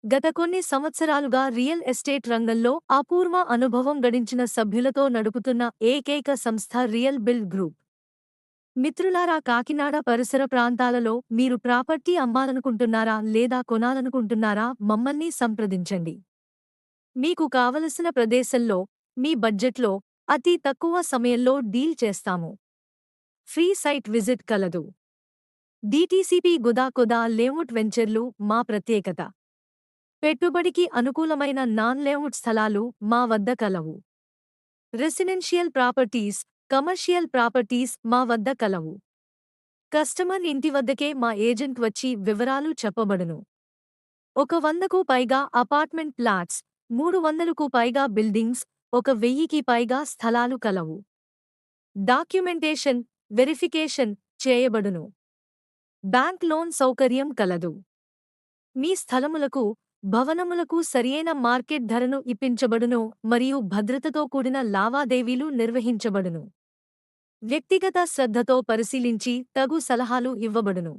గత కొన్ని సంవత్సరాలుగా రియల్ ఎస్టేట్ రంగంలో అపూర్వ అనుభవం గడించిన సభ్యులతో నడుపుతున్న ఏకైక సంస్థ రియల్ బిల్డ్ గ్రూప్. మిత్రులారా, కాకినాడ పరిసర ప్రాంతాలలో మీరు ప్రాపర్టీ అమ్మాలనుకుంటున్నారా లేదా కొనాలనుకుంటున్నారా? మమ్మల్ని సంప్రదించండి. మీకు కావలసిన ప్రదేశంలో, మీ బడ్జెట్లో అతి తక్కువ సమయంలో డీల్ చేస్తాము. ఫ్రీ సైట్ విజిట్ కలదు. డీటీసీపీ గుదాకొద లేఅవుట్ వెంచర్లు మా ప్రత్యేకత. పెట్టుబడికి అనుకూలమైన నాన్ లేఅవుట్ స్థలాలు మా వద్ద కలవు. రెసిడెన్షియల్ ప్రాపర్టీస్, కమర్షియల్ ప్రాపర్టీస్ మా వద్ద కలవు. కస్టమర్ ఇంటి వద్దకే మా ఏజెంట్ వచ్చి వివరాలు చెప్పబడును. 100కు పైగా అపార్ట్మెంట్ ప్లాట్స్, 300కు పైగా బిల్డింగ్స్, 1000కి పైగా స్థలాలు కలవు. డాక్యుమెంటేషన్, వెరిఫికేషన్ చేయబడును. బ్యాంక్ లోన్ సౌకర్యం కలదు. మీ స్థలములకు, భవనములకు సరియైన మార్కెట్ ధరను ఇప్పించబడును మరియు భద్రతతో కూడిన లావాదేవీలు నిర్వహించబడును. వ్యక్తిగత శ్రద్ధతో పరిశీలించి తగు సలహాలు ఇవ్వబడును.